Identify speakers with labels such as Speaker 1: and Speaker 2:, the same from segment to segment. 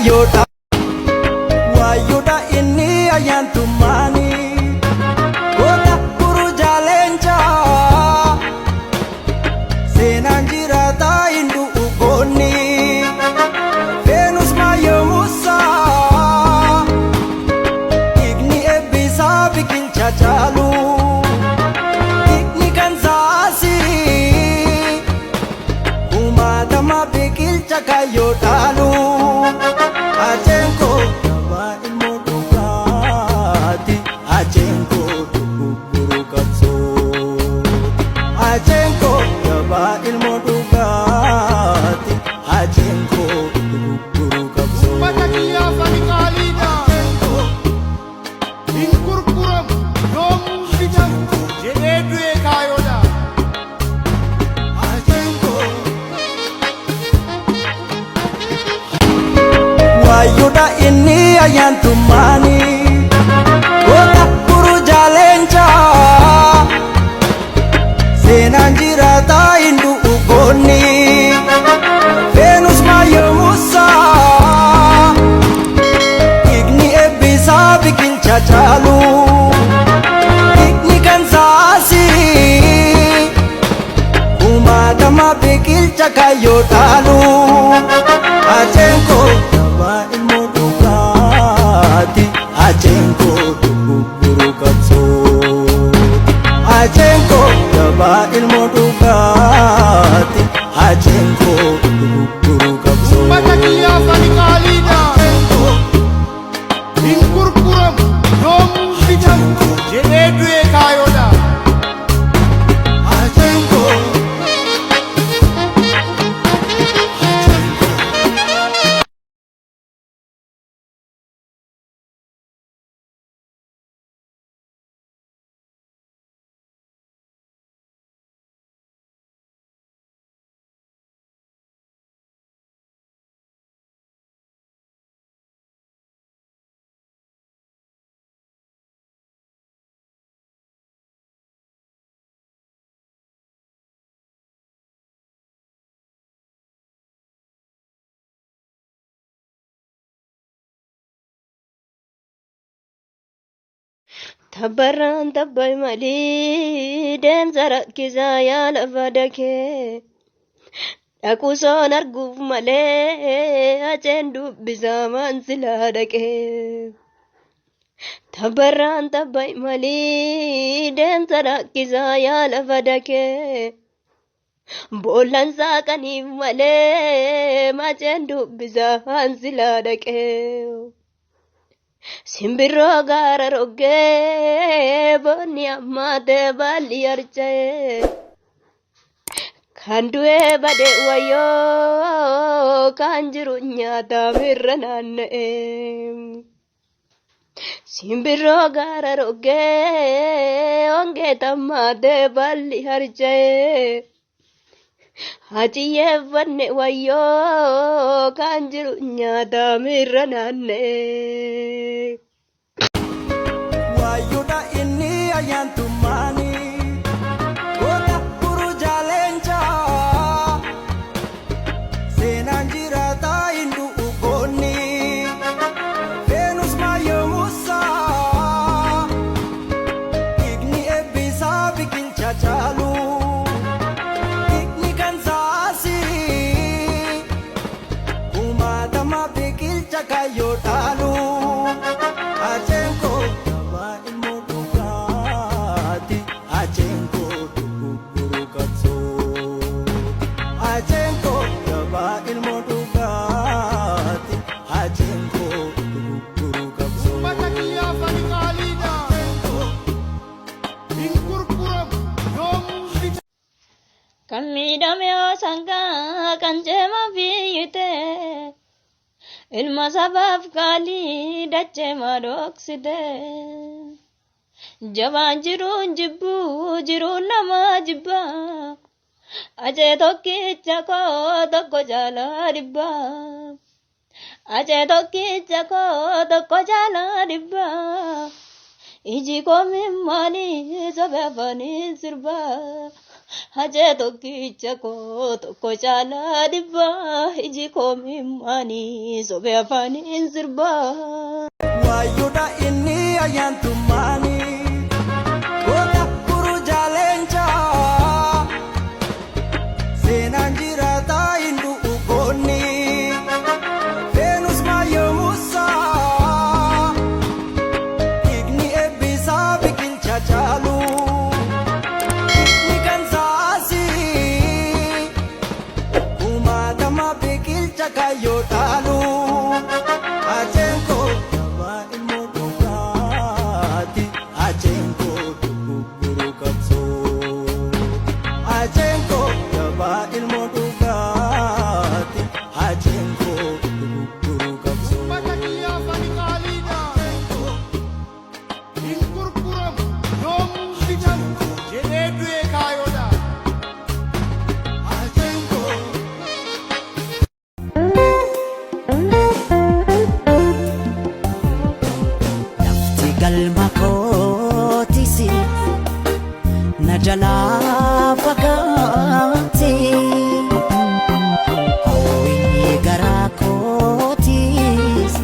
Speaker 1: kayota wayuda inni ayantumani kota kuru jalencha senanjirata indu ugoni venus mayomusa igni ebisa bikil chachalu igni kansasi umatama bikil chakayotalu ajenko ba imodukati ajenko guru kapso ajenko ba imodukati ajenko guru kapso
Speaker 2: Patakia Fanikalida Inkurkuram Dom Bijam Jenedwe Kayoda
Speaker 1: ajenko wayuda inni ayantumani kota kuru jalencha senanjirata indu ugoni venus mayomusa igni ebisa bikil chachalu igni kansasi umatama bikil chakayotalu ajenko ba imodukati ajenko guru kapso ajenko ba imodukati ajenko guru kapso
Speaker 2: Patakia Fanikalida Inkurkuram Dom Bijam Jenedwe Kayoda
Speaker 1: ajenko
Speaker 3: Tabaran tabbai mali dem zarat kizaya lavadake akuson arguf male acendu bizaman siladake Tabaran tabbai mali dem zarat kizaya lavadake bolan sakani male macendu bizaman siladake Simbirro gara rogge bonni ammate balli arche Kandue bade wayo kanjiru nyata mirrananne Simbirro gara rogge onge tammate balli arche Hajiye vanne wayo kanjiru nyata mirrananne
Speaker 1: wayuda inni ayantumani kota kuru jalencha senanjirata indu ugoni venus mayomusa igni ebisa bikil chachalu igni kansasi umatama bikil chakayotalu ajenko ba imodukati ajenko guru kapso ajenko ba imodukati ajenko guru kapso
Speaker 2: Patakia Fanikalida Inkurkuram Dom Bijam
Speaker 3: Kan miidhame sanga kan jeema biyyite ilma sabaaf qaalii dachee madooksite jabaan jiruun jibbuu jiruun nama jibba ajee tokkicha koo tokko jaalaa dhibba ajee tokkicha koo tokko jaalaa dhibba iji koo mimmaanii sobe afanii sirba ajee tokkicha koo tokko caalaa dhibbaa iji koo mimmaanii sobee afaaniin sirbaa.
Speaker 1: Waayyoodha inni ayyaantummaanii goota furu jaaleenchaa seenaan jiraataa hin du'u goonni Veenus Maayyoo Musaa dhiigni eebbisaa biqilcha caalu dhiigni kan saasii kumaatama biqilcha kaayyoo dhaalu ajeen koo gabaa ilmoo dhugaati ajeen koo dugugguru qabsoo ajeen koo gabaa ilmoo dhugaati ajeen koo dugugguru qabsoo.
Speaker 2: Ummata biyyaa fani qaaliidha. Hin gurguramu yoomuu bitamu jedhee du'e kaayoodha.
Speaker 1: Ajeen koo
Speaker 4: lafti galma kootisi na jalaa fagaate hawwii garaa kootis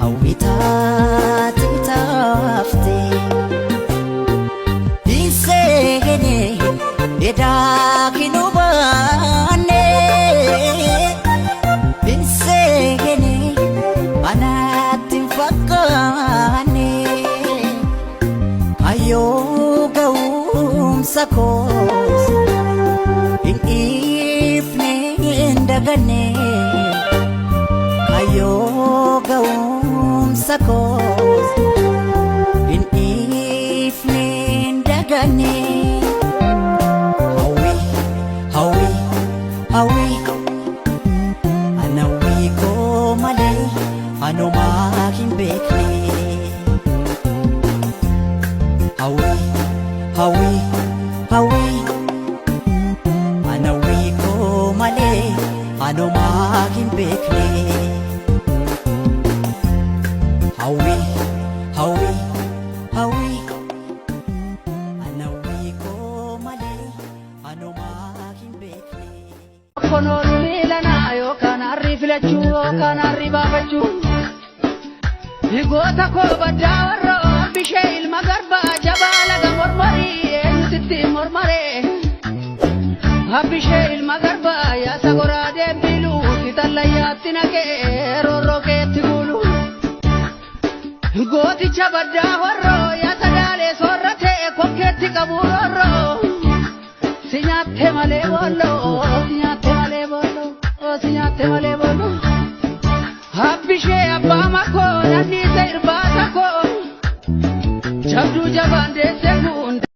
Speaker 4: hawwii taate taafte hin seene edaa kinuu baanne hin seene anaatti hin fakkaanne kayyoo ga'umsa koos hin dhiifne hin daganne kayyoo ga'umsa koos hin dhiifne hin daganne hawwii hawwii hawwii anawwii koo malee anumaa hin beekne hawwii hawwii hawwii anawwii koo malee anumaa hin beekne hawwii hawwii hawwii anawwii koo malee anumaa hin beekne.
Speaker 5: Konoon miilanaa yookaan harri filachuu yookaan harri baafachuu higoota koo baddaa warroo bishee ilma garbaa jabaa laga mormarii eenyusitti mormaree bishee ilma garbaa yaasa goraadee biiluu kitallayyaatti naqee roorroo keetti guulu gooticha baddaa warroo yaasa daalee soorratee kokkeetti qabu roorroo si nyaatte malee booloo si nyaatte malee booloo si nyaatte malee booloo habbishee abbaa makoo nanniise irbaata koo jabduu jabaan deesse